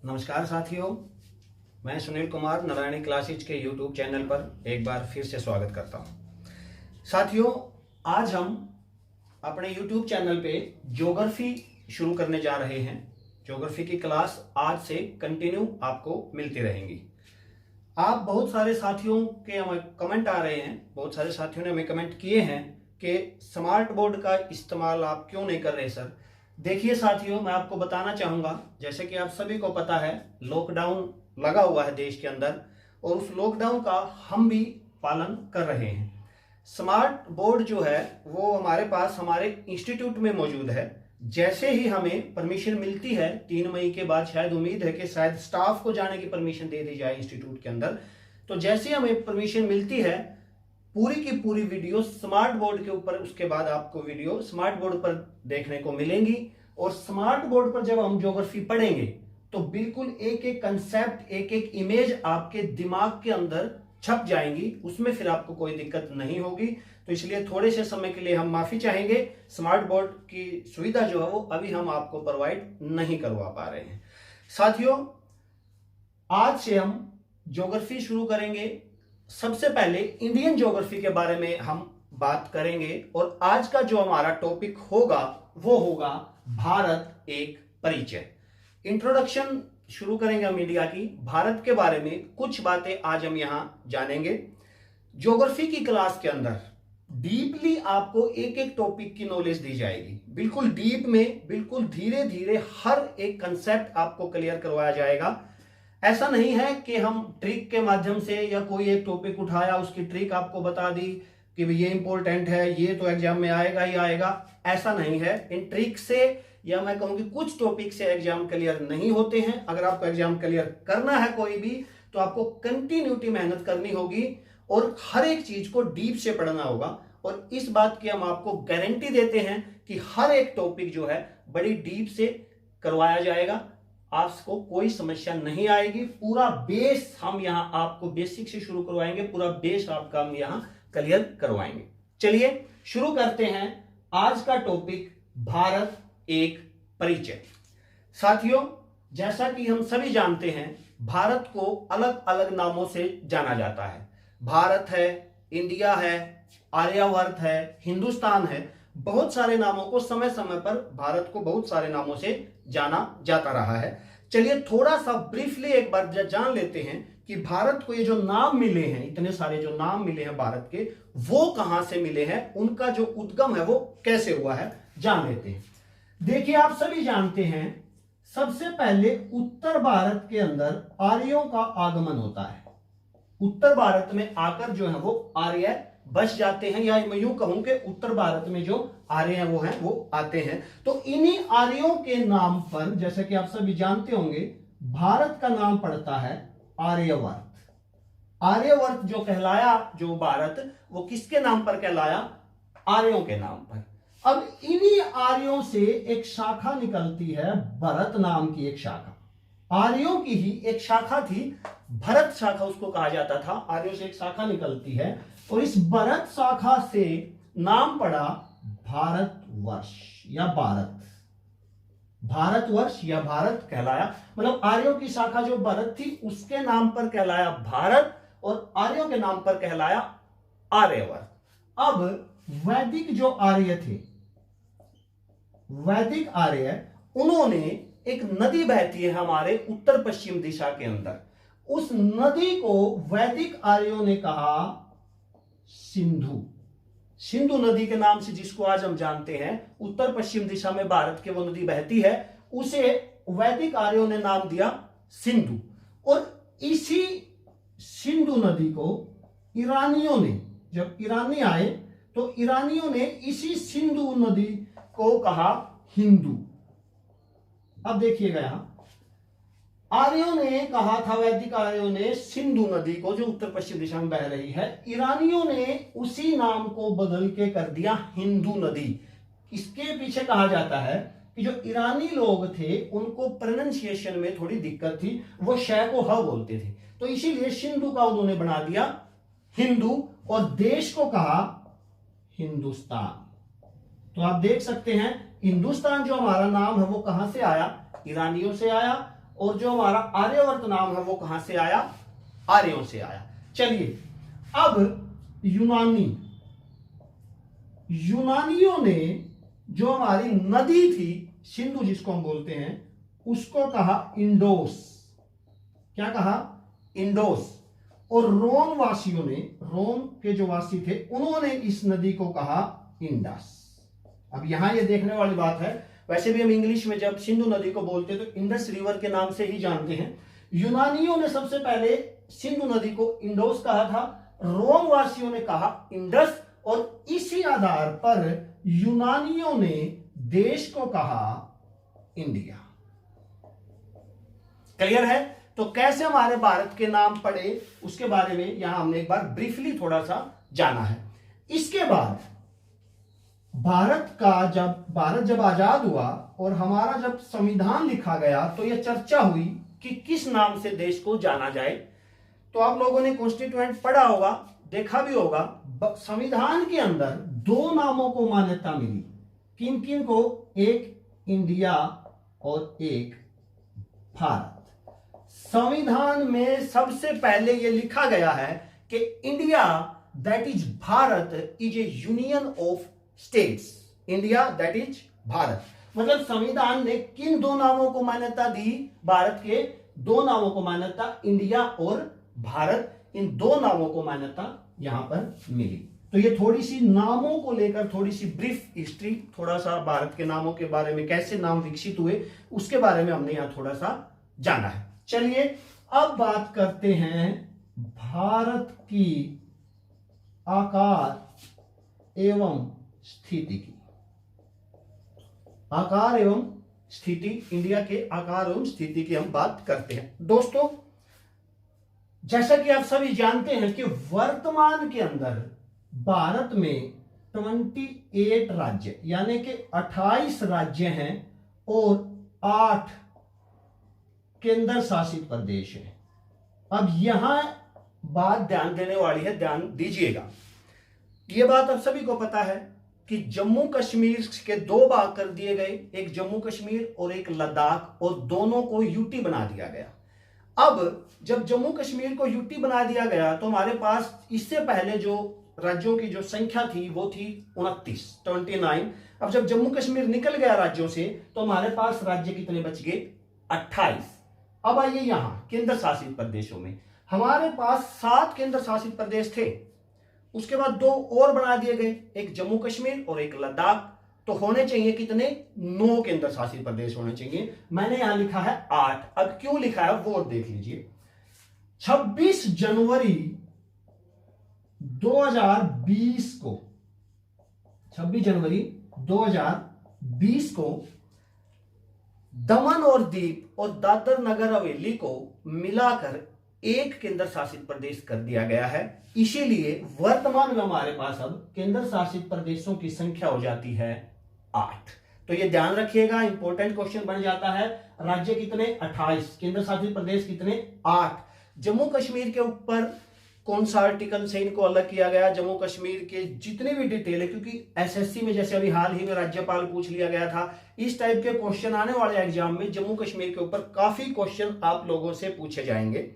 नमस्कार साथियों, मैं सुनील कुमार नारायणी क्लासेज के YouTube चैनल पर एक बार फिर से स्वागत करता हूं। साथियों, आज हम अपने YouTube चैनल पे ज्योग्राफी शुरू करने जा रहे हैं। ज्योग्राफी की क्लास आज से कंटिन्यू आपको मिलती रहेंगी। आप बहुत सारे साथियों के हमें कमेंट आ रहे हैं, बहुत सारे साथियों ने हमें कमेंट किए हैं कि स्मार्ट बोर्ड का इस्तेमाल आप क्यों नहीं कर रहे सर। देखिए साथियों, मैं आपको बताना चाहूंगा, जैसे कि आप सभी को पता है लॉकडाउन लगा हुआ है देश के अंदर और उस लॉकडाउन का हम भी पालन कर रहे हैं। स्मार्ट बोर्ड जो है वो हमारे पास हमारे इंस्टीट्यूट में मौजूद है। जैसे ही हमें परमिशन मिलती है 3 मई के बाद, शायद उम्मीद है कि शायद स्टाफ को जाने की परमिशन दे दी जाए इंस्टीट्यूट के अंदर, तो जैसे हमें परमिशन मिलती है पूरी की पूरी वीडियो स्मार्ट बोर्ड के ऊपर, उसके बाद आपको वीडियो स्मार्ट बोर्ड पर देखने को मिलेंगी। और स्मार्ट बोर्ड पर जब हम ज्योग्राफी पढ़ेंगे तो बिल्कुल एक एक कंसेप्ट, एक एक इमेज आपके दिमाग के अंदर छप जाएंगी, उसमें फिर आपको कोई दिक्कत नहीं होगी। तो इसलिए थोड़े से समय के लिए हम माफी चाहेंगे। स्मार्ट बोर्ड की सुविधा जो है वो अभी हम आपको प्रोवाइड नहीं करवा पा रहे हैं। साथियों, आज से हम ज्योग्राफी शुरू करेंगे। सबसे पहले इंडियन ज्योग्राफी के बारे में हम बात करेंगे और आज का जो हमारा टॉपिक होगा वो होगा भारत एक परिचय। इंट्रोडक्शन शुरू करेंगे हम इंडिया की, भारत के बारे में कुछ बातें आज हम यहां जानेंगे। ज्योग्राफी की क्लास के अंदर डीपली आपको एक एक टॉपिक की नॉलेज दी जाएगी, बिल्कुल डीप में, बिल्कुल धीरे धीरे हर एक कंसेप्ट आपको क्लियर करवाया जाएगा। ऐसा नहीं है कि हम ट्रिक के माध्यम से या कोई एक टॉपिक उठाया उसकी ट्रिक आपको बता दी कि ये इंपॉर्टेंट है, ये तो एग्जाम में आएगा ही आएगा। ऐसा नहीं है। इन ट्रिक से या मैं कहूंगी कुछ टॉपिक से एग्जाम क्लियर नहीं होते हैं। अगर आपको एग्जाम क्लियर करना है कोई भी, तो आपको कंटिन्यूटी मेहनत करनी होगी और हर एक चीज को डीप से पढ़ना होगा। और इस बात की हम आपको गारंटी देते हैं कि हर एक टॉपिक जो है बड़ी डीप से करवाया जाएगा, आपको कोई समस्या नहीं आएगी। पूरा बेस हम यहां आपको बेसिक से शुरू करवाएंगे, पूरा बेस आपका हम यहां क्लियर करवाएंगे। चलिए शुरू करते हैं आज का टॉपिक, भारत एक परिचय। साथियों, जैसा कि हम सभी जानते हैं भारत को अलग अलग नामों से जाना जाता है। भारत है, इंडिया है, आर्यावर्त है, हिंदुस्तान है। बहुत सारे नामों को समय समय पर भारत को बहुत सारे नामों से जाना जाता रहा है। चलिए थोड़ा सा ब्रीफली एक बार जान लेते हैं कि भारत को ये जो नाम मिले हैं, इतने सारे जो नाम मिले हैं भारत के, वो कहां से मिले हैं, उनका जो उद्गम है वो कैसे हुआ है, जान लेते हैं। देखिए, आप सभी जानते हैं सबसे पहले उत्तर भारत के अंदर आर्यों का आगमन होता है। उत्तर भारत में आकर जो है वो आर्य बस जाते हैं, या मैं यूं कहूं कि उत्तर भारत में जो आर्य हैं वो आते हैं। तो इन्हीं आर्यों के नाम पर, जैसे कि आप सभी जानते होंगे, भारत का नाम पड़ता है आर्यवर्त। आर्यवर्त जो कहलाया, जो भारत, वो किसके नाम पर कहलाया? आर्यों के नाम पर। अब इन्हीं आर्यों से एक शाखा निकलती है, भरत नाम की एक शाखा। आर्यों की ही एक शाखा थी, भरत शाखा उसको कहा जाता था। आर्यों से एक शाखा निकलती है और इस भरत शाखा से नाम पड़ा भारतवर्ष या भारत। भारतवर्ष या भारत कहलाया, मतलब आर्यों की शाखा जो भरत थी उसके नाम पर कहलाया भारत और आर्यों के नाम पर कहलाया आर्यवर्त। अब वैदिक जो आर्य थे, वैदिक आर्य, उन्होंने एक नदी बहती है हमारे उत्तर पश्चिम दिशा के अंदर, उस नदी को वैदिक आर्यों ने कहा सिंधु। सिंधु नदी के नाम से जिसको आज हम जानते हैं, उत्तर पश्चिम दिशा में भारत के वो नदी बहती है, उसे वैदिक आर्यों ने नाम दिया सिंधु। और इसी सिंधु नदी को ईरानियों ने, जब ईरानी आए तो ईरानियों ने इसी सिंधु नदी को कहा हिंदू। अब देखिएगा, यहां आर्यों ने कहा था, वैदिक आर्यों ने सिंधु नदी को, जो उत्तर पश्चिम दिशा में बह रही है, ईरानियों ने उसी नाम को बदल के कर दिया हिंदू नदी। इसके पीछे कहा जाता है कि जो ईरानी लोग थे उनको प्रोनाउंसिएशन में थोड़ी दिक्कत थी, वो शय को ह बोलते थे, तो इसीलिए सिंधु का उन्होंने बना दिया हिंदू और देश को कहा हिंदुस्तान। तो आप देख सकते हैं हिंदुस्तान जो हमारा नाम है वो कहां से आया? ईरानियों से आया। और जो हमारा आर्यवर्त नाम है वो कहां से आया, आर्यों से आया। चलिए अब यूनानियों ने जो हमारी नदी थी सिंधु जिसको हम बोलते हैं उसको कहा इंडोस। क्या कहा, इंडोस। और रोम वासियों ने, रोम के जो वासी थे उन्होंने इस नदी को कहा इंडस। अब यहां ये देखने वाली बात है, वैसे भी हम इंग्लिश में जब सिंधु नदी को बोलते हैं तो इंडस रिवर के नाम से ही जानते हैं। यूनानियों ने सबसे पहले सिंधु नदी को इंडोस कहा था, रोम वासियों ने कहा इंडस, और इसी आधार पर यूनानियों ने देश को कहा इंडिया। क्लियर है? तो कैसे हमारे भारत के नाम पड़े उसके बारे में यहां हमने एक बार ब्रीफली थोड़ा सा जाना है। इसके बाद भारत जब आजाद हुआ और हमारा जब संविधान लिखा गया तो यह चर्चा हुई कि किस नाम से देश को जाना जाए। तो आप लोगों ने कॉन्स्टिट्यूएंट पढ़ा होगा, देखा भी होगा, संविधान के अंदर दो नामों को मान्यता मिली। किन किन को? एक इंडिया और एक भारत। संविधान में सबसे पहले यह लिखा गया है कि India that is Bharat is A union of states. India that is Bharat, मतलब संविधान ने किन दो नामों को मान्यता दी? भारत के दो नामों को मान्यता, इंडिया और भारत, इन दो नामों को मान्यता यहां पर मिली। तो ये थोड़ी सी नामों को लेकर थोड़ी सी ब्रीफ हिस्ट्री, थोड़ा सा भारत के नामों के बारे में, कैसे नाम विकसित हुए उसके बारे में हमने यहां थोड़ा सा जाना है। चलिए अब बात करते हैं भारत की आकार एवं स्थिति की। आकार एवं स्थिति, इंडिया के आकार एवं स्थिति की हम बात करते हैं। दोस्तों जैसा कि आप सभी जानते हैं कि वर्तमान के अंदर भारत में 28 राज्य यानी कि 28 राज्य हैं और 8 केंद्र शासित प्रदेश है। अब यहां बात ध्यान देने वाली है, ध्यान दीजिएगा। यह बात आप सभी को पता है कि जम्मू कश्मीर के दो भाग कर दिए गए, एक जम्मू कश्मीर और एक लद्दाख, और दोनों को यूटी बना दिया गया। अब जब जम्मू कश्मीर को यूटी बना दिया गया तो हमारे पास इससे पहले जो राज्यों की जो संख्या थी वो थी 29। अब जब जम्मू कश्मीर निकल गया राज्यों से तो हमारे पास राज्य कितने बच गए? 28। अब आइए यहां केंद्र शासित प्रदेशों में हमारे पास 7 केंद्र शासित प्रदेश थे, उसके बाद 2 और बना दिए गए, एक जम्मू कश्मीर और एक लद्दाख। तो होने चाहिए कितने? 9 केंद्र शासित प्रदेश होने चाहिए। मैंने यहां लिखा है 8। अब क्यों लिखा है वो देख लीजिए। 26 जनवरी 2020 को 26 जनवरी 2020 को दमन और दीव और दादर नगर हवेली को मिलाकर एक केंद्र शासित प्रदेश कर दिया गया है। इसीलिए वर्तमान में हमारे पास अब केंद्र शासित प्रदेशों की संख्या हो जाती है 8। तो ये ध्यान रखिएगा, इंपॉर्टेंट क्वेश्चन बन जाता है। राज्य कितने? 28, केंद्र शासित प्रदेश कितने? 8। जम्मू कश्मीर के ऊपर कौन सा आर्टिकल से इनको अलग किया गया? जम्मू कश्मीर के जितने भी डिटेल है, क्योंकि एसएससी में जैसे अभी हाल ही में राज्यपाल पूछ लिया गया था, इस टाइप के क्वेश्चन आने वाले एग्जाम में जम्मू कश्मीर के ऊपर काफी क्वेश्चन आप लोगों से पूछे जाएंगे।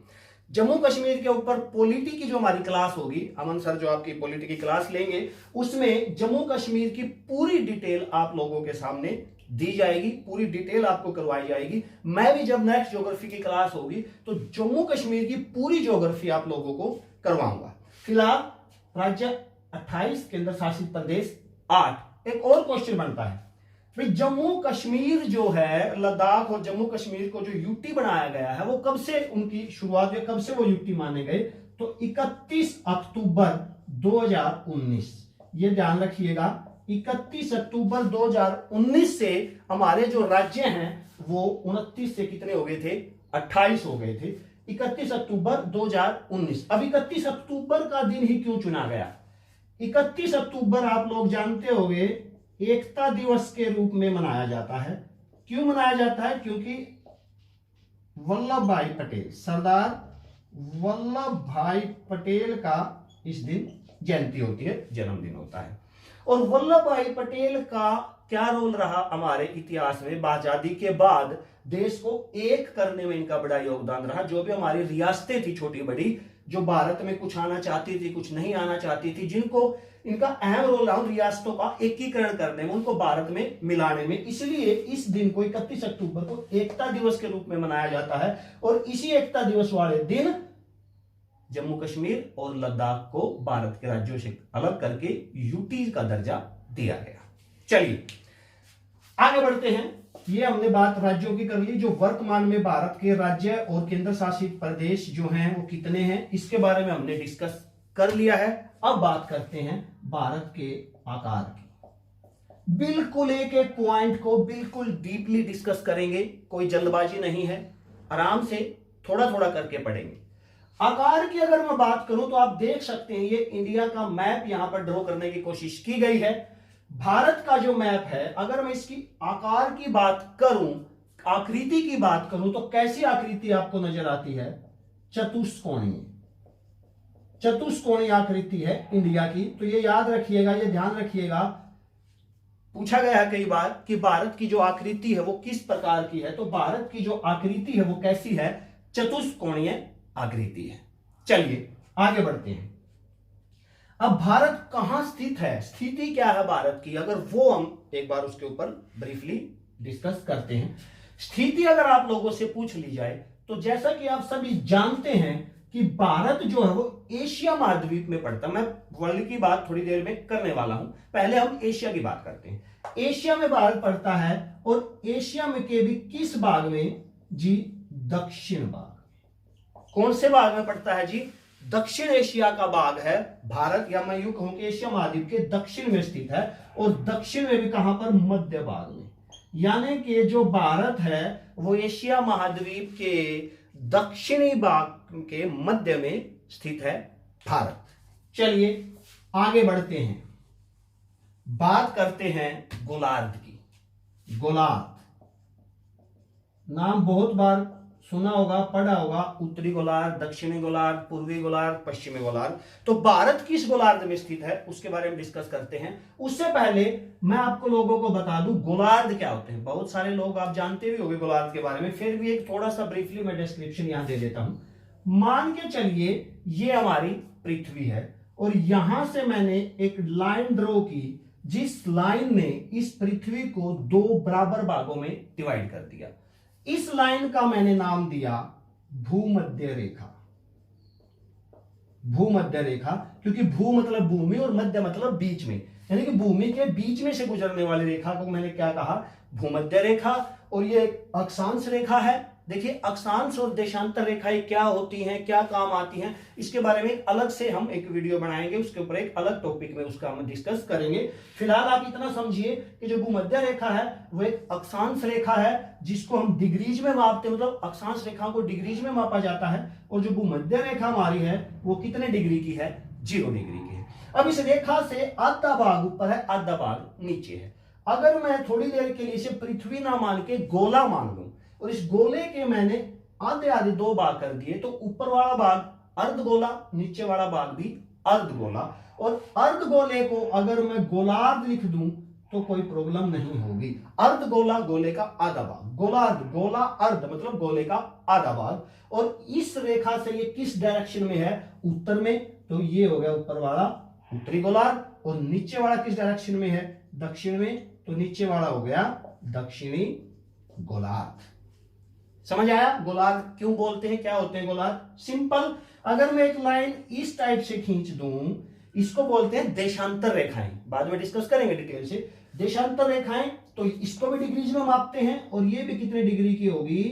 जम्मू कश्मीर के ऊपर पॉलिटी की जो हमारी क्लास होगी, अमन सर जो आपकी पॉलिटी की क्लास लेंगे, उसमें जम्मू कश्मीर की पूरी डिटेल आप लोगों के सामने दी जाएगी, पूरी डिटेल आपको करवाई जाएगी। मैं भी जब नेक्स्ट ज्योग्राफी की क्लास होगी तो जम्मू कश्मीर की पूरी ज्योग्राफी आप लोगों को करवाऊंगा। फिलहाल राज्य 28, केंद्र शासित प्रदेश 8। एक और क्वेश्चन बनता है भाई, जम्मू कश्मीर जो है, लद्दाख और जम्मू कश्मीर को जो यूटी बनाया गया है वो कब से उनकी शुरुआत हुई, कब से वो यूटी माने गए? तो 31 अक्टूबर 2019। ये ध्यान रखिएगा, 31 अक्टूबर 2019 से हमारे जो राज्य हैं वो 29 से कितने हो गए थे? 28 हो गए थे। 31 अक्टूबर 2019। अब 31 अक्टूबर का दिन ही क्यों चुना गया? 31 अक्टूबर आप लोग जानते होंगे एकता दिवस के रूप में मनाया जाता है। क्यों मनाया जाता है? क्योंकि वल्लभ भाई पटेल, सरदार वल्लभ भाई पटेल का इस दिन जयंती होती है, जन्मदिन होता है। और वल्लभ भाई पटेल का क्या रोल रहा हमारे इतिहास में? आजादी के बाद देश को एक करने में इनका बड़ा योगदान रहा। जो भी हमारी रियासतें थी छोटी बड़ी, जो भारत में कुछ आना चाहती थी, कुछ नहीं आना चाहती थी, जिनको इनका अहम रोल रहा रियासतों का एकीकरण करने में, उनको भारत में मिलाने में। इसलिए इस दिन को 31 अक्टूबर को एकता दिवस के रूप में मनाया जाता है। और इसी एकता दिवस वाले दिन जम्मू कश्मीर और लद्दाख को भारत के राज्यों से अलग करके यूटी का दर्जा दिया गया। चलिए आगे बढ़ते हैं। ये हमने बात राज्यों की कर ली। जो वर्तमान में भारत के राज्य और केंद्र शासित प्रदेश जो हैं वो कितने हैं, इसके बारे में हमने डिस्कस कर लिया है। अब बात करते हैं भारत के आकार की। बिल्कुल एक एक पॉइंट को बिल्कुल डीपली डिस्कस करेंगे, कोई जल्दबाजी नहीं है, आराम से थोड़ा थोड़ा करके पढ़ेंगे। आकार की अगर मैं बात करूं तो आप देख सकते हैं ये इंडिया का मैप यहां पर ड्रॉ करने की कोशिश की गई है। भारत का जो मैप है, अगर मैं इसकी आकार की बात करूं, आकृति की बात करूं, तो कैसी आकृति आपको नजर आती है? चतुष्कोणीय, चतुष्कोणीय आकृति है इंडिया की। तो ये याद रखिएगा, ये ध्यान रखिएगा। पूछा गया है कई बार कि भारत की जो आकृति है वो किस प्रकार की है, तो भारत की जो आकृति है वो कैसी है? चतुष्कोणीय आकृति है। चलिए आगे बढ़ते हैं। अब भारत कहां स्थित है, स्थिति क्या है भारत की, अगर वो हम एक बार उसके ऊपर ब्रीफली डिस्कस करते हैं। स्थिति अगर आप लोगों से पूछ ली जाए तो जैसा कि आप सभी जानते हैं कि भारत जो है वो एशिया महाद्वीप में पड़ता है। मैं वर्ल्ड की बात थोड़ी देर में करने वाला हूं, पहले हम एशिया की बात करते हैं। एशिया में भारत पड़ता है और एशिया में के भी किस भाग में जी? दक्षिण भाग। कौन से भाग में पड़ता है जी? दक्षिण एशिया का भाग है भारत, या मैं यूं कहूं कि एशिया महाद्वीप के दक्षिण में स्थित है। और दक्षिण में भी कहां पर? मध्य भाग में। यानी कि जो भारत है वो एशिया महाद्वीप के दक्षिणी भाग के मध्य में स्थित है भारत। चलिए आगे बढ़ते हैं, बात करते हैं गोलार्ध की। गोलार्ध नाम बहुत बार सुना होगा, पढ़ा होगा। उत्तरी गोलार्ध, दक्षिणी गोलार्ध, पूर्वी गोलार्ध, पश्चिमी गोलार्ध। तो भारत किस गोलार्ध में स्थित है उसके बारे में डिस्कस करते हैं। उससे पहले मैं आपको लोगों को बता दूं गोलार्ध क्या होते हैं। बहुत सारे लोग आप जानते भी होंगे गोलार्ध के बारे में, फिर भी एक थोड़ा सा ब्रीफली मैं डिस्क्रिप्शन यहां दे देता हूं। मान के चलिए ये हमारी पृथ्वी है और यहां से मैंने एक लाइन ड्रॉ की, जिस लाइन ने इस पृथ्वी को दो बराबर भागों में डिवाइड कर दिया। इस लाइन का मैंने नाम दिया भूमध्य रेखा। भूमध्य रेखा, क्योंकि भू मतलब भूमि और मध्य मतलब बीच में, यानी कि भूमि के बीच में से गुजरने वाली रेखा को मैंने क्या कहा? भूमध्य रेखा। और ये अक्षांश रेखा है। देखिए अक्षांश और देशांतर रेखाएं क्या होती हैं, क्या काम आती हैं, इसके बारे में अलग से हम एक वीडियो बनाएंगे, उसके ऊपर एक अलग टॉपिक में उसका हम डिस्कस करेंगे। फिलहाल आप इतना समझिए कि जो भूमध्य रेखा है वो एक अक्षांश रेखा है जिसको हम डिग्रीज में मापते हैं, मतलब अक्षांश रेखा को डिग्रीज में मापा जाता है। और जो भूमध्य रेखा हमारी है वो कितने डिग्री की है? 0 डिग्री की है। अब इस रेखा से आधा भाग ऊपर है, आधा भाग नीचे है। अगर मैं थोड़ी देर के लिए इसे पृथ्वी ना मान के गोला मान लूं और इस गोले के मैंने आधे आधे 2 भाग कर दिए, तो ऊपर वाला भाग अर्धगोला, नीचे वाला भाग भी अर्धगोला। और अर्धगोले को अगर मैं गोलार्ध लिख दूं तो कोई प्रॉब्लम नहीं होगी। अर्धगोला गोले का आधा भाग, गोलार्ध गोला अर्ध मतलब गोले का आधा भाग। और इस रेखा से ये किस डायरेक्शन में है? उत्तर में। तो ये हो गया ऊपर वाला उत्तरी गोलार्ध, और नीचे वाला किस डायरेक्शन में है? दक्षिण में। तो नीचे वाला हो गया दक्षिणी गोलार्ध। समझ आया गोलार्ध क्यों बोलते हैं, क्या होते हैं गोलार्ध? सिंपल। अगर मैं एक लाइन इस टाइप से खींच दूं, इसको बोलते हैं देशांतर रेखाएं। बाद में डिस्कस करेंगे डिटेल से देशांतर रेखाएं। तो इसको भी डिग्रीज में मापते हैं और ये भी कितने डिग्री की होगी?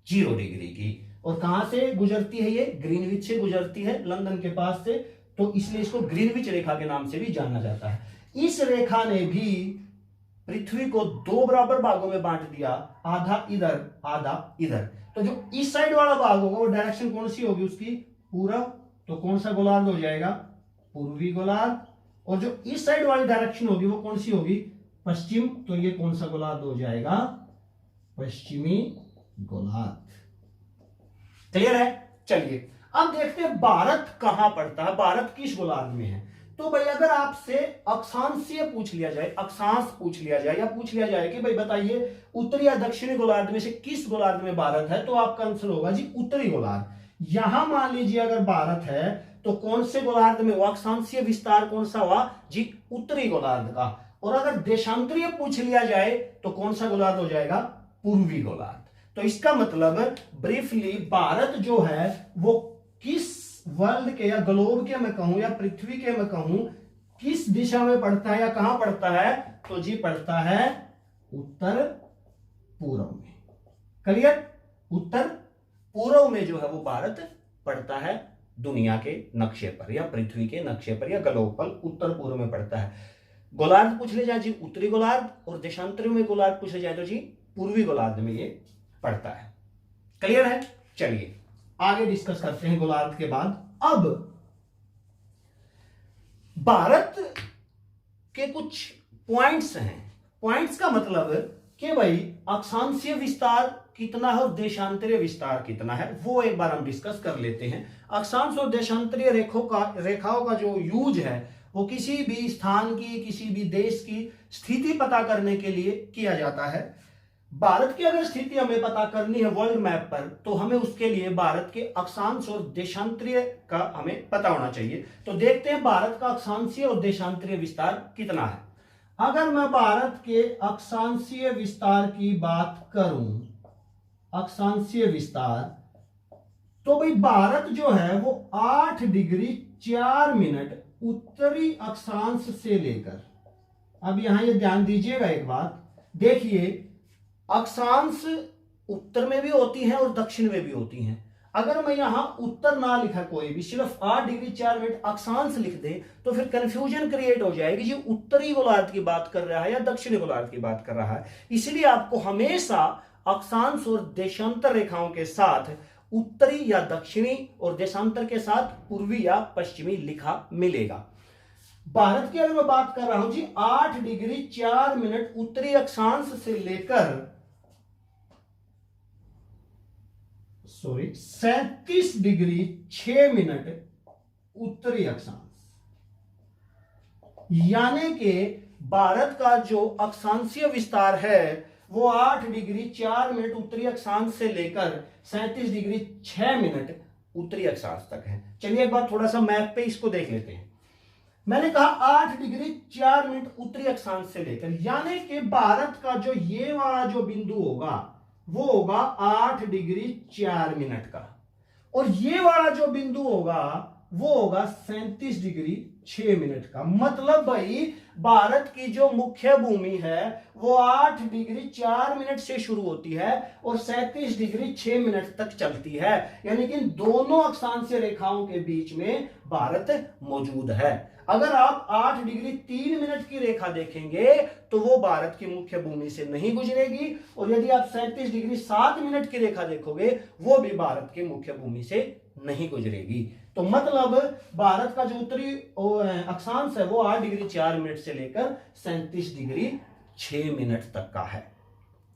0 डिग्री की। और कहां से गुजरती है? ये ग्रीनविच से गुजरती है, लंदन के पास से। तो इसलिए इसको ग्रीनविच रेखा के नाम से भी जाना जाता है। इस रेखा ने भी पृथ्वी को 2 बराबर भागों में बांट दिया, आधा इधर आधा इधर। तो जो इस साइड वाला भाग होगा वो डायरेक्शन कौन सी होगी उसकी? पूरब। तो कौन सा गोलार्ध हो जाएगा? पूर्वी गोलार्ध। और जो इस साइड वाली डायरेक्शन होगी वो कौन सी होगी? पश्चिम। तो ये कौन सा गोलार्ध हो जाएगा? पश्चिमी गोलार्ध। क्लियर है? चलिए अब देखते हैं भारत कहां पड़ता है, भारत किस गोलार्ध में है। तो भाई अगर आपसे अक्षांशीय पूछ लिया जाए, अक्षांश पूछ लिया जाए, या पूछ लिया जाए कि भाई बताइए उत्तरी या दक्षिणी गोलार्ध में से किस गोलार्ध में भारत है, तो आपका आंसर होगा जी उत्तरी गोलार्ध। यहां मान लीजिए अगर भारत है तो कौन से गोलार्ध में, वो अक्षांशीय विस्तार कौन सा हुआ जी, उत्तरी गोलार्ध का। और अगर देशांतरीय पूछ लिया जाए तो कौन सा गोलार्ध हो जाएगा, पूर्वी गोलार्ध। तो इसका मतलब ब्रीफली भारत जो है वो किस वर्ल्ड के या ग्लोब के मैं कहूं या पृथ्वी के मैं कहूं किस दिशा में पड़ता है या कहां पड़ता है, तो जी पड़ता है उत्तर पूर्व में। क्लियर, उत्तर पूर्व में जो है वो भारत पड़ता है दुनिया के नक्शे पर या पृथ्वी के नक्शे पर या ग्लोब पर उत्तर पूर्व में पड़ता है। गोलार्ध पूछ ले जाए जी उत्तरी गोलार्ध, और देशांतरियों में गोलार्ध पूछ ले जाए तो जी पूर्वी गोलार्ध में ये पड़ता है। क्लियर है, चलिए आगे डिस्कस करते हैं गोलार्ध के बाद। अब भारत के कुछ पॉइंट्स हैं। पॉइंट्स का मतलब कि भाई अक्षांशीय विस्तार कितना है और देशांतरीय विस्तार कितना है, वो एक बार हम डिस्कस कर लेते हैं। अक्षांश और देशांतरीय रेखाओं का जो यूज है वो किसी भी स्थान की, किसी भी देश की स्थिति पता करने के लिए किया जाता है। भारत की अगर स्थिति हमें पता करनी है वर्ल्ड मैप पर, तो हमें उसके लिए भारत के अक्षांश और देशांतरीय का हमें पता होना चाहिए। तो देखते हैं भारत का अक्षांशीय और देशांतरीय विस्तार कितना है। अगर मैं भारत के अक्षांशीय विस्तार की बात करूं, अक्षांशीय विस्तार, तो भाई भारत जो है वो 8 डिग्री 4 मिनट उत्तरी अक्षांश से लेकर, अब यहां ये ध्यान दीजिएगा एक बात, देखिए अक्षांश उत्तर में भी होती हैं और दक्षिण में भी होती हैं। अगर मैं यहां उत्तर ना लिखा कोई भी, सिर्फ 8 डिग्री 4 मिनट अक्षांश लिख दे, तो फिर कंफ्यूजन क्रिएट हो जाएगी जी उत्तरी गोलार्ध की बात कर रहा है या दक्षिणी गोलार्ध की बात कर रहा है। इसलिए आपको हमेशा अक्षांश और देशांतर रेखाओं के साथ उत्तरी या दक्षिणी और देशांतर के साथ पूर्वी या पश्चिमी लिखा मिलेगा। भारत की अगर मैं बात कर रहा हूं जी 8 डिग्री 4 मिनट उत्तरी अक्षांश से लेकर 37 डिग्री 6 मिनट उत्तरी अक्षांश, यानी कि भारत का जो अक्षांशीय विस्तार है वो 8 डिग्री 4 मिनट उत्तरी अक्षांश से लेकर 37 डिग्री 6 मिनट उत्तरी अक्षांश तक है। चलिए एक बार थोड़ा सा मैप पे इसको देख लेते हैं। मैंने कहा 8 डिग्री 4 मिनट उत्तरी अक्षांश से लेकर, यानी कि भारत का जो ये वाला जो बिंदु होगा वो होगा 8 डिग्री 4 मिनट का, और ये वाला जो बिंदु होगा वो होगा 37 डिग्री 6 मिनट का। मतलब भाई भारत की जो मुख्य भूमि है वो 8 डिग्री 4 मिनट से शुरू होती है और 37 डिग्री 6 मिनट तक चलती है, यानी कि दोनों अक्षांशीय रेखाओं के बीच में भारत मौजूद है। अगर आप 8 डिग्री 3 मिनट की रेखा देखेंगे तो वो भारत की मुख्य भूमि से नहीं गुजरेगी, और यदि आप 37 डिग्री 7 मिनट की रेखा देखोगे वो भी भारत की मुख्य भूमि से नहीं गुजरेगी। तो मतलब भारत का जो उत्तरी अक्षांश है वो 8 डिग्री 4 मिनट से लेकर 37 डिग्री 6 मिनट तक का है।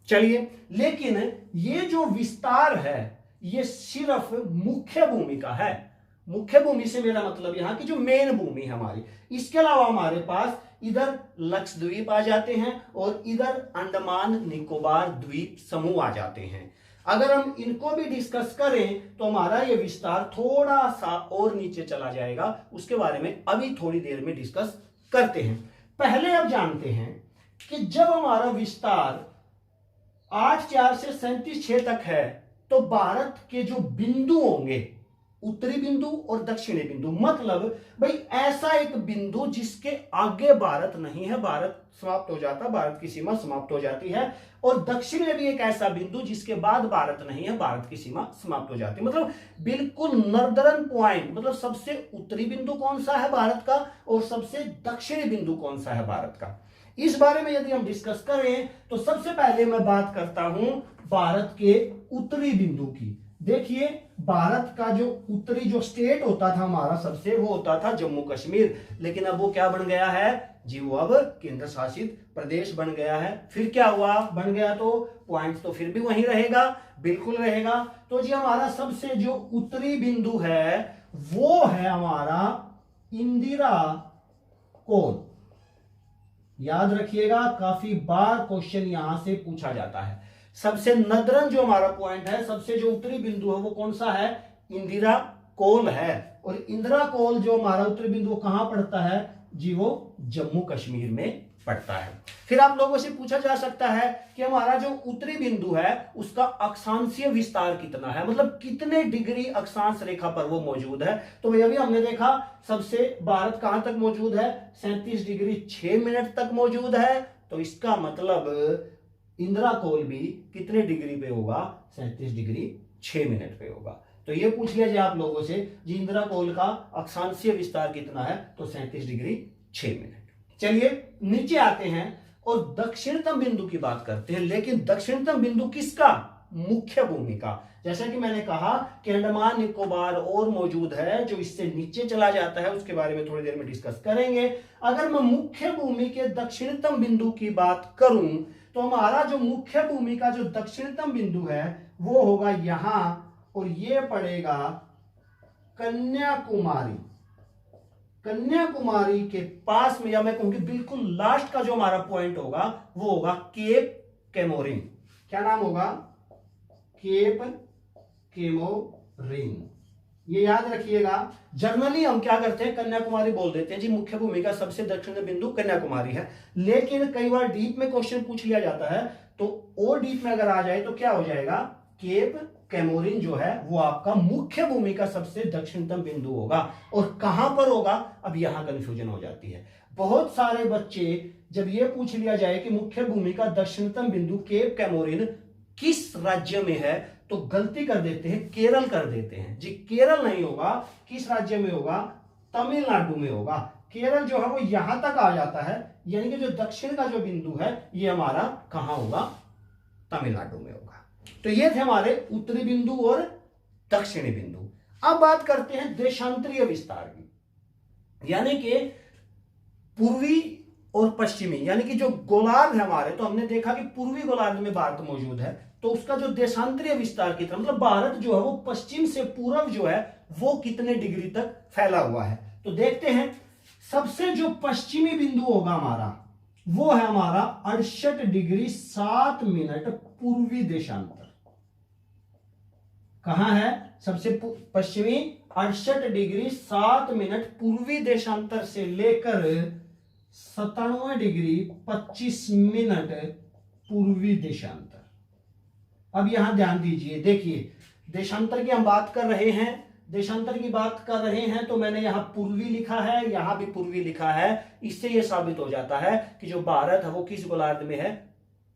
चलिए, लेकिन ये जो विस्तार है ये सिर्फ मुख्य भूमि का है। मुख्य भूमि से मेरा मतलब यहां की जो मेन भूमि है हमारी, इसके अलावा हमारे पास इधर लक्षद्वीप आ जाते हैं और इधर अंडमान निकोबार द्वीप समूह आ जाते हैं। अगर हम इनको भी डिस्कस करें तो हमारा ये विस्तार थोड़ा सा और नीचे चला जाएगा, उसके बारे में अभी थोड़ी देर में डिस्कस करते हैं। पहले अब जानते हैं कि जब हमारा विस्तार 8/4 से 37/6 तक है तो भारत के जो बिंदु होंगे, उत्तरी बिंदु और दक्षिणी बिंदु, मतलब भाई ऐसा एक बिंदु जिसके आगे भारत नहीं है, भारत समाप्त हो जाता, भारत की सीमा समाप्त हो जाती है, और दक्षिण में भी एक ऐसा बिंदु जिसके बाद भारत नहीं है, भारत की सीमा समाप्त हो जाती है। मतलब बिल्कुल नॉर्दर्न पॉइंट, मतलब सबसे उत्तरी बिंदु कौन सा है भारत का और सबसे दक्षिणी बिंदु कौन सा है भारत का, इस बारे में यदि हम डिस्कस करें तो सबसे पहले मैं बात करता हूं भारत के उत्तरी बिंदु की। देखिए, भारत का जो उत्तरी जो स्टेट होता था हमारा सबसे, वो होता था जम्मू कश्मीर, लेकिन अब वो क्या बन गया है जी, वो अब केंद्र शासित प्रदेश बन गया है। फिर क्या हुआ, बन गया तो पॉइंट तो फिर भी वहीं रहेगा, बिल्कुल रहेगा। तो जी हमारा सबसे जो उत्तरी बिंदु है वो है हमारा इंदिरा कोण। याद रखिएगा, काफी बार क्वेश्चन यहां से पूछा जाता है। सबसे नदरन जो हमारा पॉइंट है, सबसे जो उत्तरी बिंदु है वो कौन सा है? इंदिरा कोल है। और इंदिरा कोल जो हमारा उत्तरी बिंदु कहां पड़ता है जी? वो जम्मू कश्मीर में पड़ता है। फिर आप लोगों से पूछा जा सकता है कि हमारा जो उत्तरी बिंदु है उसका अक्षांशीय विस्तार कितना है, मतलब कितने डिग्री अक्षांश रेखा पर वो मौजूद है। तो भैया अभी हमने देखा सबसे भारत कहां तक मौजूद है? 37 डिग्री 6 मिनट तक मौजूद है। तो इसका मतलब इंदिरा कोल भी कितने डिग्री पे होगा? 37 डिग्री 6 मिनट पे होगा। तो ये पूछ लिया जाए आप लोगों से जी इंदिरा कोल का अक्षांशीय विस्तार कितना है? तो 37 डिग्री 6 मिनट। चलिए नीचे आते हैं और दक्षिणतम बिंदु की बात करते हैं। लेकिन दक्षिणतम बिंदु किसका? मुख्य भूमि का। जैसा कि मैंने कहा कि अंडमान निकोबार और मौजूद है जो इससे नीचे चला जाता है, उसके बारे में थोड़ी देर में डिस्कस करेंगे। अगर मैं मुख्य भूमि के दक्षिणतम बिंदु की बात करूं तो हमारा जो मुख्य भूमि का जो दक्षिणतम बिंदु है वो होगा यहां, और ये पड़ेगा कन्याकुमारी। कन्याकुमारी के पास में, या मैं कहूंगी बिल्कुल लास्ट का जो हमारा पॉइंट होगा वो होगा केप केमोरिन। क्या नाम होगा? Cap Comorin. ये याद रखिएगा। जनरली हम क्या करते हैं, कन्याकुमारी बोल देते हैं जी, मुख्य भूमि का सबसे दक्षिणी बिंदु कन्याकुमारी है। लेकिन कई बार डीप में क्वेश्चन पूछ लिया जाता है, तो और डीप में अगर आ जाए तो क्या हो जाएगा? केप केमोरिन जो है वो आपका मुख्य भूमि का सबसे दक्षिणतम बिंदु होगा। और कहां पर होगा, अब यहां कंफ्यूजन हो जाती है। बहुत सारे बच्चे जब ये पूछ लिया जाए कि मुख्य भूमि का दक्षिणतम बिंदु केप केमोरिन किस राज्य में है, तो गलती कर देते हैं, केरल कर देते हैं जी। केरल नहीं होगा। किस राज्य में होगा? तमिलनाडु में होगा। केरल जो है वो यहां तक आ जाता है, यानी कि जो दक्षिण का जो बिंदु है ये हमारा कहां होगा? तमिलनाडु में होगा। तो ये थे हमारे उत्तरी बिंदु और दक्षिणी बिंदु। अब बात करते हैं देशांतरीय विस्तार की, यानी कि पूर्वी और पश्चिमी, यानी कि जो गोलार्ध है हमारे, तो हमने देखा कि पूर्वी गोलार्ध में भारत मौजूद है, तो उसका जो देशांतरीय विस्तार कितना, मतलब भारत जो है वो पश्चिम से पूर्व जो है वो कितने डिग्री तक फैला हुआ है। तो देखते हैं, सबसे जो पश्चिमी बिंदु होगा हमारा वो है हमारा 68 डिग्री 7 मिनट पूर्वी देशांतर। कहां है सबसे पश्चिमी? 68 डिग्री 7 मिनट पूर्वी देशांतर से लेकर 97 डिग्री 25 मिनट पूर्वी देशांतर। अब यहां ध्यान दीजिए, देखिए देशांतर की हम बात कर रहे हैं, देशांतर की बात कर रहे हैं, तो मैंने यहां पूर्वी लिखा है, यहां भी पूर्वी लिखा है। इससे यह साबित हो जाता है कि जो भारत है वो किस गोलार्ध में है?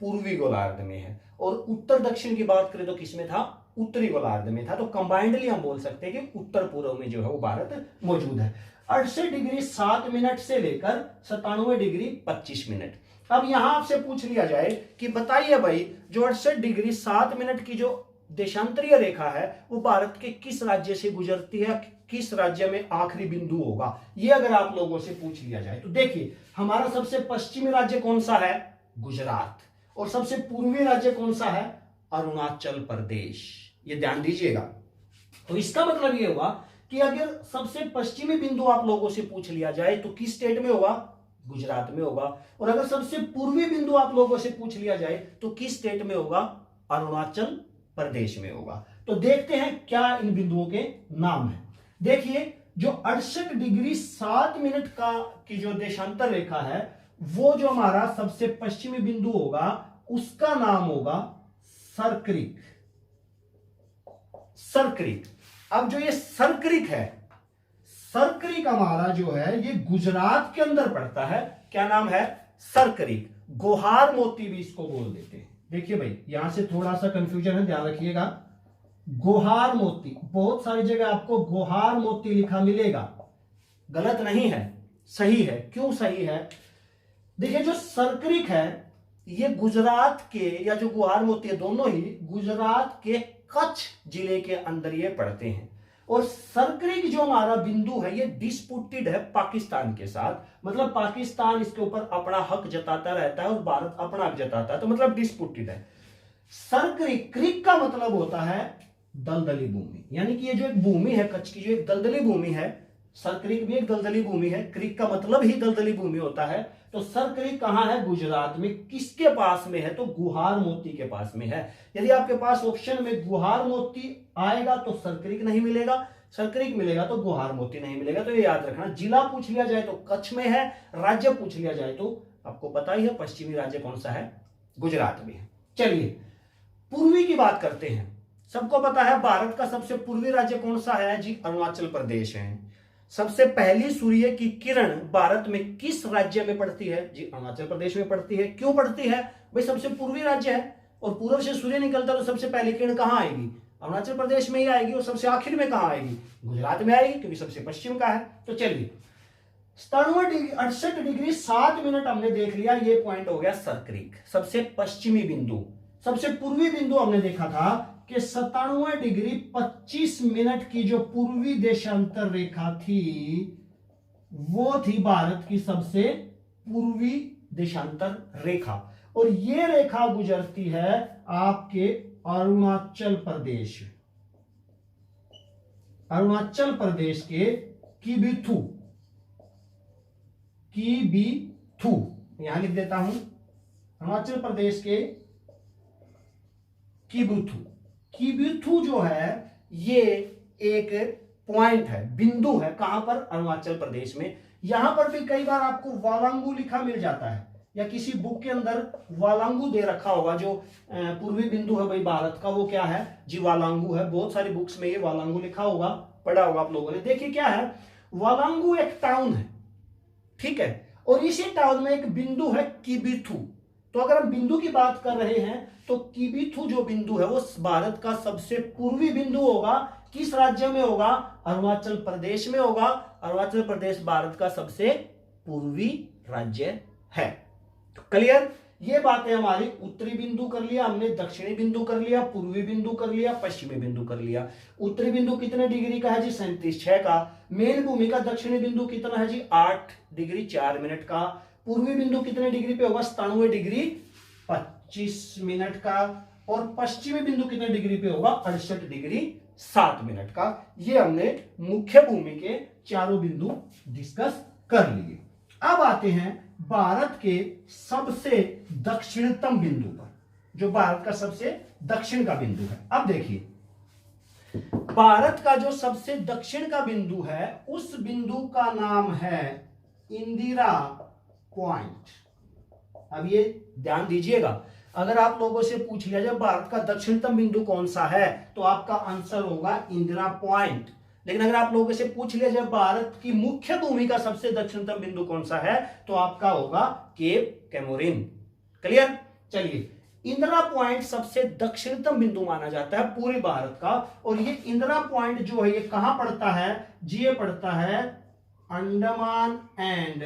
पूर्वी गोलार्ध में है। और उत्तर दक्षिण की बात करें तो किसमें था? उत्तरी गोलार्ध में था। तो कंबाइंडली हम बोल सकते हैं कि उत्तर पूर्व में जो है वो भारत मौजूद है। 68 डिग्री 7 मिनट से लेकर 97 डिग्री 25 मिनट। अब यहां आपसे पूछ लिया जाए कि बताइए भाई, जो 68 डिग्री 7 मिनट की जो देशांतरीय रेखा है वो भारत के किस राज्य से गुजरती है, किस राज्य में आखिरी बिंदु होगा, ये अगर आप लोगों से पूछ लिया जाए तो देखिए, हमारा सबसे पश्चिमी राज्य कौन सा है? गुजरात। और सबसे पूर्वी राज्य कौन सा है? अरुणाचल प्रदेश। ये ध्यान दीजिएगा। तो इसका मतलब ये हुआ कि अगर सबसे पश्चिमी बिंदु आप लोगों से पूछ लिया जाए तो किस स्टेट में होगा? गुजरात में होगा। और अगर सबसे पूर्वी बिंदु आप लोगों से पूछ लिया जाए तो किस स्टेट में होगा? अरुणाचल प्रदेश में होगा। तो देखते हैं क्या इन बिंदुओं के नाम है। देखिए, जो 68 डिग्री 7 मिनट का की जो देशांतर रेखा है वो जो हमारा सबसे पश्चिमी बिंदु होगा उसका नाम होगा सरक्रिक। सरक्रिक। अब जो ये सरक्रिक है, सरक्रिक हमारा जो है ये गुजरात के अंदर पड़ता है। क्या नाम है? सरक्रिक। गोहार मोती भी इसको बोल देते हैं। देखिए भाई, यहां से थोड़ा सा कंफ्यूजन है, ध्यान रखिएगा। गोहार मोती, बहुत सारी जगह आपको गोहार मोती लिखा मिलेगा, गलत नहीं है, सही है। क्यों सही है? देखिए, जो सरक्रिक है ये गुजरात के, या जो गोहार मोती है, दोनों ही गुजरात के कच्छ जिले के अंदर ये पड़ते हैं। और सरक्रिक जो हमारा बिंदु है ये डिस्प्यूटेड है पाकिस्तान के साथ, मतलब पाकिस्तान इसके ऊपर अपना हक जताता रहता है और भारत अपना हक जताता है, तो मतलब डिस्प्यूटेड है। सरक्रिक, क्रिक का मतलब होता है दलदली भूमि, यानी कि ये जो एक भूमि है कच्छ की, जो एक दलदली भूमि है, सरक्रीक भी एक दलदली भूमि है, क्रीक का मतलब ही दलदली भूमि होता है। तो सरक्रीक कहां है? गुजरात में। किसके पास में है? तो गुहार मोती के पास में है। यदि आपके पास ऑप्शन में गुहार मोती आएगा तो सरक्रीक नहीं मिलेगा, सरक्रीक मिलेगा तो गुहार मोती नहीं मिलेगा। तो ये याद रखना। जिला पूछ लिया जाए तो कच्छ में है, राज्य पूछ लिया जाए तो आपको पता ही है पश्चिमी राज्य कौन सा है, गुजरात में है। चलिए पूर्वी की बात करते हैं। सबको पता है भारत का सबसे पूर्वी राज्य कौन सा है जी? अरुणाचल प्रदेश है। सबसे पहली सूर्य की किरण भारत में किस राज्य में पड़ती है जी? अरुणाचल प्रदेश में पड़ती है। क्यों पड़ती है भाई? सबसे पूर्वी राज्य है और पूर्व से सूर्य निकलता तो सबसे पहली किरण कहां आएगी? अरुणाचल प्रदेश में ही आएगी। और सबसे आखिर में कहां आएगी? गुजरात में आएगी, क्योंकि सबसे पश्चिम का है। तो चलिए 68 डिग्री 7 मिनट हमने देख लिया, ये पॉइंट हो गया सरक्रीक, सबसे पश्चिमी बिंदु। सबसे पूर्वी बिंदु हमने देखा था कि 97 डिग्री 25 मिनट की जो पूर्वी देशांतर रेखा थी वो थी भारत की सबसे पूर्वी देशांतर रेखा। और ये रेखा गुजरती है आपके अरुणाचल प्रदेश, अरुणाचल प्रदेश के किबिथु, किबिथु यहां लिख देता हूं, अरुणाचल प्रदेश के किबिथु। किबिथु जो है ये एक पॉइंट है, बिंदु है। कहां पर? अरुणाचल प्रदेश में। यहां पर भी कई बार आपको वालांगू लिखा मिल जाता है, या किसी बुक के अंदर वालांगू दे रखा होगा। जो पूर्वी बिंदु है भाई भारत का, वो क्या है जी? वालांगू है। बहुत सारी बुक्स में ये वालांगू लिखा होगा, पढ़ा होगा आप लोगों ने। देखिए क्या है, वालांगू एक टाउन है, ठीक है, और इसी टाउन में एक बिंदु है किबिथु। तो अगर हम बिंदु की बात कर रहे हैं तो किबिथु जो बिंदु है वो भारत का सबसे पूर्वी बिंदु होगा। किस राज्य में होगा? अरुणाचल प्रदेश में होगा। अरुणाचल प्रदेश भारत का सबसे पूर्वी राज्य है। तो क्लियर? ये बातें हमारी उत्तरी बिंदु कर लिया हमने, दक्षिणी बिंदु कर लिया, पूर्वी बिंदु कर लिया, पश्चिमी बिंदु कर लिया। उत्तरी बिंदु कितने डिग्री का है जी? 37.6 का। मेन भूमि का दक्षिणी बिंदु कितना है जी? 8 डिग्री 4 मिनट का। पूर्वी बिंदु कितने डिग्री पे होगा? 97 डिग्री 25 मिनट का। और पश्चिमी बिंदु कितने डिग्री पे होगा? 68 डिग्री 7 मिनट का। ये हमने मुख्य भूमि के चारों बिंदु डिस्कस कर लिए। अब आते हैं भारत के सबसे दक्षिणतम बिंदु पर, जो भारत का सबसे दक्षिण का बिंदु है। अब देखिए भारत का जो सबसे दक्षिण का बिंदु है उस बिंदु का नाम है इंदिरा पॉइंट। अब ये ध्यान दीजिएगा, अगर आप लोगों से पूछ लिया जाए भारत का दक्षिणतम बिंदु कौन सा है तो आपका आंसर होगा इंदिरा पॉइंट। लेकिन अगर आप लोगों से पूछ लिया जाए भारत की मुख्य भूमि का सबसे दक्षिणतम बिंदु कौन सा है तो आपका होगा केप कैमोरिन। क्लियर? चलिए इंदिरा पॉइंट सबसे दक्षिणतम बिंदु माना जाता है पूरे भारत का। और ये इंदिरा पॉइंट जो है ये कहां पड़ता है जी? ये पड़ता है अंडमान एंड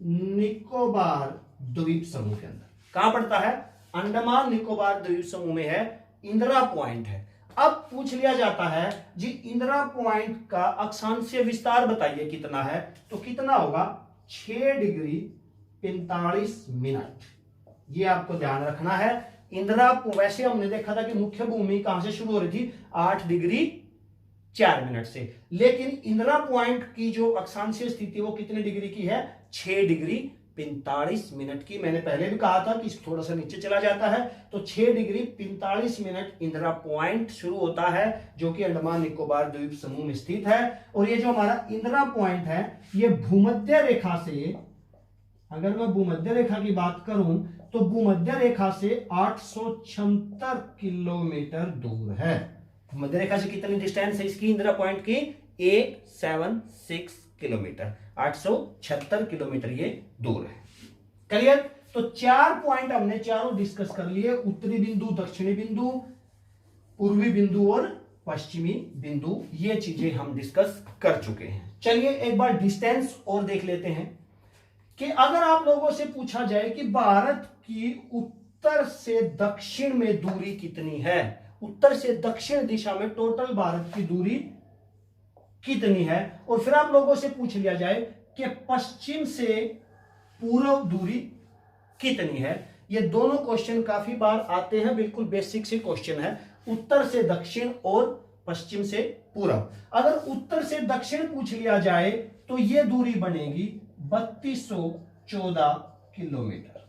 निकोबार द्वीप समूह के अंदर। कहां पड़ता है? अंडमान निकोबार द्वीप समूह में है, इंदिरा पॉइंट है। अब पूछ लिया जाता है जी इंदिरा पॉइंट का अक्षांशीय विस्तार बताइए कितना है, तो कितना होगा? 6 डिग्री 45 मिनट। ये आपको ध्यान रखना है। इंदिरा वैसे हमने देखा था कि मुख्य भूमि कहां से शुरू हो रही थी? 8 डिग्री 4 मिनट से। लेकिन इंदिरा पॉइंट की जो अक्षांशीय स्थिति वो कितने डिग्री की है? 6 डिग्री 45 मिनट की। मैंने पहले भी कहा था कि थोड़ा सा नीचे चला जाता है तो 6 डिग्री 45 मिनट इंदिरा पॉइंट शुरू होता है, जो कि अंडमान निकोबार द्वीप समूह में स्थित है। और ये जो हमारा इंदिरा पॉइंट है ये भूमध्य रेखा से, अगर मैं भूमध्य रेखा की बात करूं तो भूमध्य रेखा से 876 किलोमीटर दूर है। भूमध्य रेखा से कितनी डिस्टेंस है इसकी? इंदिरा पॉइंट की 876 किलोमीटर, 876 किलोमीटर ये दूर है। क्लियर? तो 4 पॉइंट हमने चारों डिस्कस कर लिए, उत्तरी बिंदु, दक्षिणी बिंदु, पूर्वी बिंदु और पश्चिमी बिंदु। ये चीजें हम डिस्कस कर चुके हैं। चलिए एक बार डिस्टेंस और देख लेते हैं कि अगर आप लोगों से पूछा जाए कि भारत की उत्तर से दक्षिण में दूरी कितनी है, उत्तर से दक्षिण दिशा में टोटल भारत की दूरी कितनी है, और फिर आप लोगों से पूछ लिया जाए कि पश्चिम से पूर्व दूरी कितनी है। ये दोनों क्वेश्चन काफी बार आते हैं, बिल्कुल बेसिक से क्वेश्चन है। उत्तर से दक्षिण और पश्चिम से पूरब। अगर उत्तर से दक्षिण पूछ लिया जाए तो यह दूरी बनेगी 3214 किलोमीटर।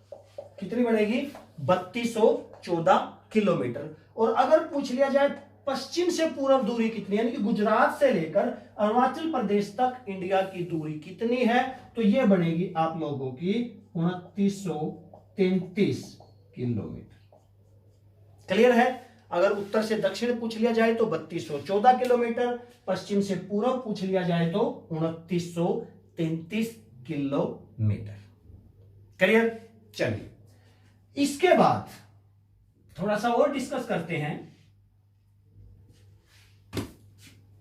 कितनी बनेगी? 3214 किलोमीटर। और अगर पूछ लिया जाए पश्चिम से पूर्व दूरी कितनी, यानी कि गुजरात से लेकर अरुणाचल प्रदेश तक इंडिया की दूरी कितनी है, तो यह बनेगी आप लोगों की 2933 किलोमीटर। क्लियर है? अगर उत्तर से दक्षिण पूछ लिया जाए तो 3214 किलोमीटर, पश्चिम से पूर्व पूछ लिया जाए तो 2933 किलोमीटर। क्लियर? चलिए इसके बाद थोड़ा सा और डिस्कस करते हैं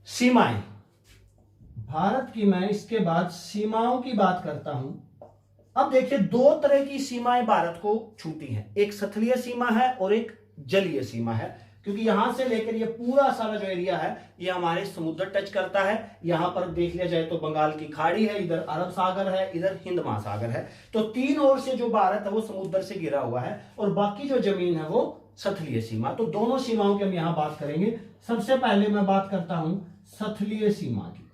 सीमाएं। भारत की मैं इसके बाद सीमाओं की बात करता हूं। अब देखिए दो तरह की सीमाएं भारत को छूती हैं, एक स्थलीय सीमा है और एक जलीय सीमा है, क्योंकि यहां से लेकर ये पूरा सारा जो एरिया है ये हमारे समुद्र टच करता है। यहां पर देख लिया जाए तो बंगाल की खाड़ी है, इधर अरब सागर है, इधर हिंद महासागर है। तो तीन ओर से जो भारत है वो समुद्र से घिरा हुआ है और बाकी जो जमीन है वो स्थलीय सीमा। तो दोनों सीमाओं की हम यहां बात करेंगे। सबसे पहले मैं बात करता हूं स्थलीय सीमा की।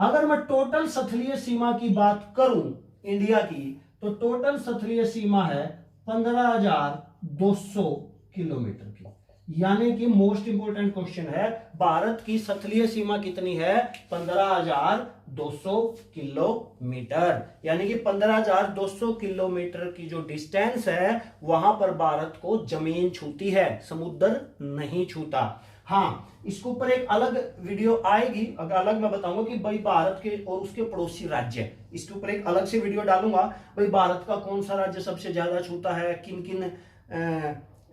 अगर मैं टोटल स्थलीय सीमा की बात करूं इंडिया की, तो टोटल स्थलीय सीमा है 15,200 किलोमीटर की। यानी कि मोस्ट इंपोर्टेंट क्वेश्चन है, भारत की स्थलीय सीमा कितनी है? 15,200 किलोमीटर। यानी कि 15,200 किलोमीटर की जो डिस्टेंस है वहां पर भारत को जमीन छूती है, समुद्र नहीं छूता। हाँ, इसके ऊपर एक अलग वीडियो आएगी, अगर अलग मैं बताऊंगा कि भाई भारत के और उसके पड़ोसी राज्य, इसके ऊपर एक अलग से वीडियो डालूंगा। भाई भारत का कौन सा राज्य सबसे ज्यादा छूता है, किन किन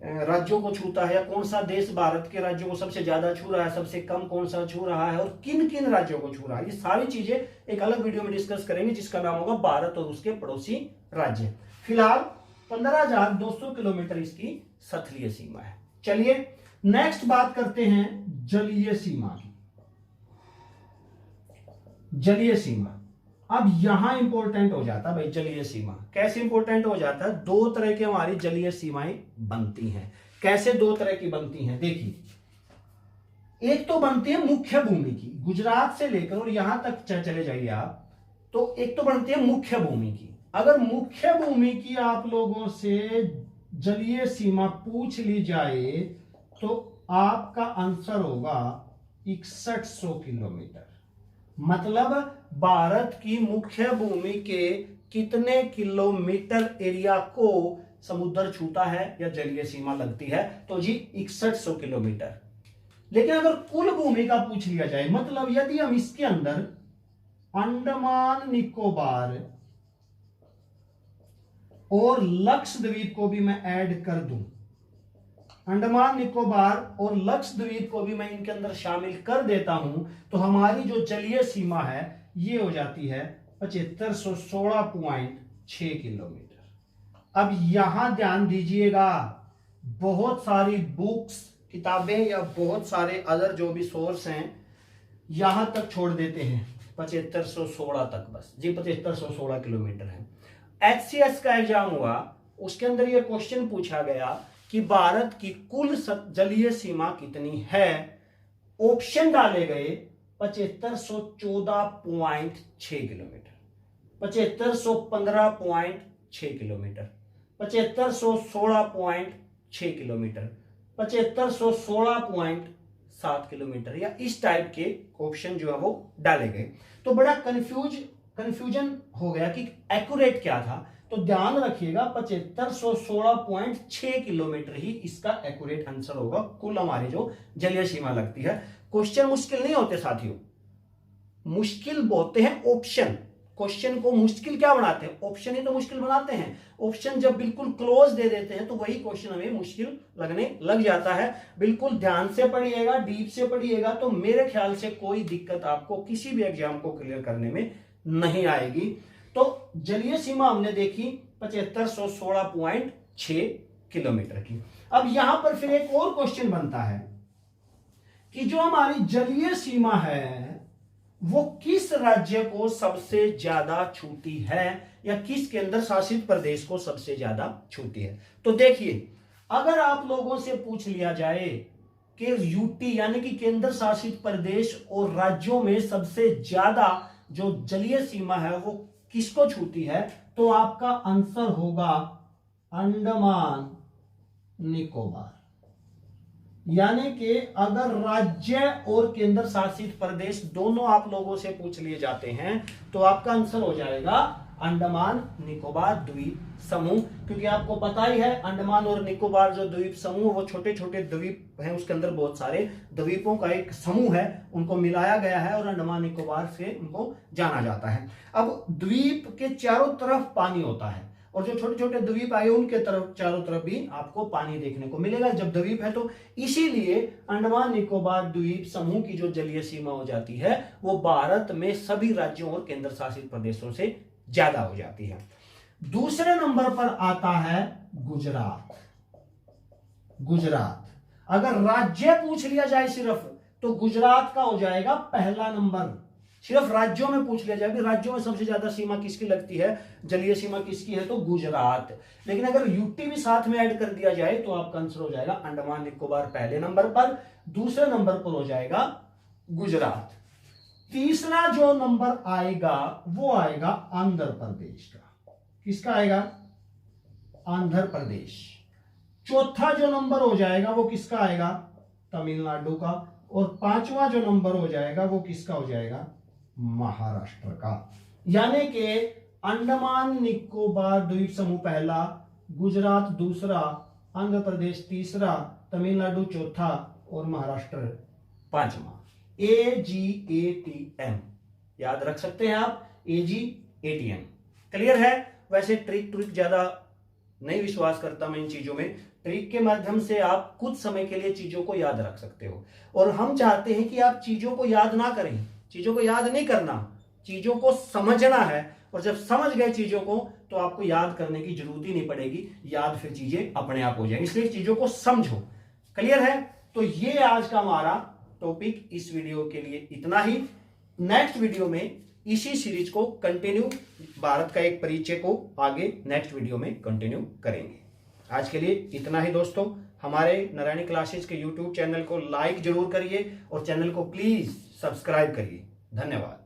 राज्यों को छूता है, या कौन सा देश भारत के राज्यों को सबसे ज्यादा छू रहा है, सबसे कम कौन सा छू रहा है, और किन किन राज्यों को छू रहा है, ये सारी चीजें एक अलग वीडियो में डिस्कस करेंगे, जिसका नाम होगा भारत और उसके पड़ोसी राज्य। फिलहाल 15,200 किलोमीटर इसकी स्थलीय सीमा है। चलिए नेक्स्ट बात करते हैं जलीय सीमा की। जलीय सीमा अब यहां इंपॉर्टेंट हो जाता है भाई। जलीय सीमा कैसे इंपॉर्टेंट हो जाता है? दो तरह की हमारी जलीय सीमाएं बनती हैं। कैसे दो तरह की बनती हैं? देखिए, एक तो बनती है मुख्य भूमि की, गुजरात से लेकर और यहां तक चले जाइए आप, तो एक तो बनती है मुख्य भूमि की। अगर मुख्य भूमि की आप लोगों से जलीय सीमा पूछ ली जाए तो आपका आंसर होगा 6100 किलोमीटर। मतलब भारत की मुख्य भूमि के कितने किलोमीटर एरिया को समुद्र छूता है या जलीय सीमा लगती है? तो जी 6100 किलोमीटर। लेकिन अगर कुल भूमि का पूछ लिया जाए, मतलब यदि हम इसके अंदर अंडमान निकोबार और लक्षद्वीप को भी मैं ऐड कर दूं, अंडमान निकोबार और लक्षद्वीप को भी मैं इनके अंदर शामिल कर देता हूं, तो हमारी जो जलीय सीमा है ये हो जाती है 7516.6 किलोमीटर। अब यहां ध्यान दीजिएगा, बहुत सारी बुक्स, किताबें या बहुत सारे अदर जो भी सोर्स हैं यहां तक छोड़ देते हैं 7516 तक, बस जी 7516 किलोमीटर है। HCS का एग्जाम हुआ, उसके अंदर यह क्वेश्चन पूछा गया कि भारत की कुल जलीय सीमा कितनी है। ऑप्शन डाले गए 7514.6 किलोमीटर, 7515.6 किलोमीटर, 7516.6 किलोमीटर, 7516.7 किलोमीटर, या इस टाइप के ऑप्शन जो है वो डाले गए। तो बड़ा कंफ्यूजन हो गया कि एक्यूरेट क्या था। तो ध्यान रखिएगा 7516.6 किलोमीटर ही इसका एक्यूरेट आंसर होगा, कुल हमारी जो जलीय सीमा लगती है। क्वेश्चन मुश्किल नहीं होते साथियों, मुश्किल होते हैं ऑप्शन। क्वेश्चन को मुश्किल क्या बनाते हैं? ऑप्शन ही तो मुश्किल बनाते हैं। ऑप्शन जब बिल्कुल क्लोज दे देते हैं तो वही क्वेश्चन हमें मुश्किल लगने लग जाता है। बिल्कुल ध्यान से पढ़िएगा, डीप से पढ़िएगा, तो मेरे ख्याल से कोई दिक्कत आपको किसी भी एग्जाम को क्लियर करने में नहीं आएगी। तो जलीय सीमा हमने देखी 7516.6 किलोमीटर की। अब यहां पर फिर एक और क्वेश्चन बनता है कि जो हमारी जलीय सीमा है वो किस राज्य को सबसे ज्यादा छूती है, या किस केंद्र शासित प्रदेश को सबसे ज्यादा छूती है। तो देखिए, अगर आप लोगों से पूछ लिया जाए कि यूटी यानी कि केंद्र शासित प्रदेश और राज्यों में सबसे ज्यादा जो जलीय सीमा है वो किसको छूती है, तो आपका आंसर होगा अंडमान निकोबार। यानी कि अगर राज्य और केंद्र शासित प्रदेश दोनों आप लोगों से पूछ लिए जाते हैं तो आपका आंसर हो जाएगा अंडमान निकोबार द्वीप समूह, क्योंकि आपको पता ही है अंडमान और निकोबार जो द्वीप समूह वो छोटे छोटे द्वीप हैं, उसके अंदर बहुत सारे द्वीपों का एक समूह है, उनको मिलाया गया है और अंडमान निकोबार से उनको जाना जाता है। अब द्वीप के चारों तरफ पानी होता है और जो छोटे छोटे द्वीप आए उनके तरफ चारों तरफ भी आपको पानी देखने को मिलेगा जब द्वीप है, तो इसीलिए अंडमान निकोबार द्वीप समूह की जो जलीय सीमा हो जाती है वो भारत में सभी राज्यों और केंद्र शासित प्रदेशों से ज्यादा हो जाती है। दूसरे नंबर पर आता है गुजरात। गुजरात अगर राज्य पूछ लिया जाए सिर्फ तो गुजरात का हो जाएगा पहला नंबर। सिर्फ राज्यों में पूछ लिया जाए कि राज्यों में सबसे ज्यादा सीमा किसकी लगती है, जलीय सीमा किसकी है, तो गुजरात। लेकिन अगर यूटी भी साथ में ऐड कर दिया जाए तो आपका आंसर हो जाएगा अंडमान निकोबार पहले नंबर पर, दूसरे नंबर पर हो जाएगा गुजरात। तीसरा जो नंबर आएगा वो आएगा आंध्र प्रदेश का। किसका आएगा, आंध्र प्रदेश। चौथा जो नंबर हो जाएगा वो किसका आएगा, तमिलनाडु का। और पांचवा जो नंबर हो जाएगा वो किसका हो जाएगा, महाराष्ट्र का। यानी कि अंडमान निकोबार द्वीप समूह पहला, गुजरात दूसरा, आंध्र प्रदेश तीसरा, तमिलनाडु चौथा और महाराष्ट्र पांचवा। AGATM याद रख सकते हैं आप, AGATM। क्लियर है। वैसे ट्रिक ज्यादा नहीं विश्वास करता मैं इन चीजों में, ट्रिक के माध्यम से आप कुछ समय के लिए चीजों को याद रख सकते हो। और हम चाहते हैं कि आप चीजों को याद ना करें, चीजों को याद नहीं करना, चीजों को समझना है। और जब समझ गए चीजों को तो आपको याद करने की जरूरत ही नहीं पड़ेगी, याद फिर चीजें अपने आप हो जाएंगी। इसलिए चीजों को समझो। क्लियर है। तो ये आज का हमारा टॉपिक इस वीडियो के लिए इतना ही। नेक्स्ट वीडियो में इसी सीरीज को कंटिन्यू, भारत का एक परिचय को आगे नेक्स्ट वीडियो में कंटिन्यू करेंगे। आज के लिए इतना ही दोस्तों। हमारे नारायणी क्लासेस के यूट्यूब चैनल को लाइक जरूर करिए और चैनल को प्लीज सब्सक्राइब करिए। धन्यवाद।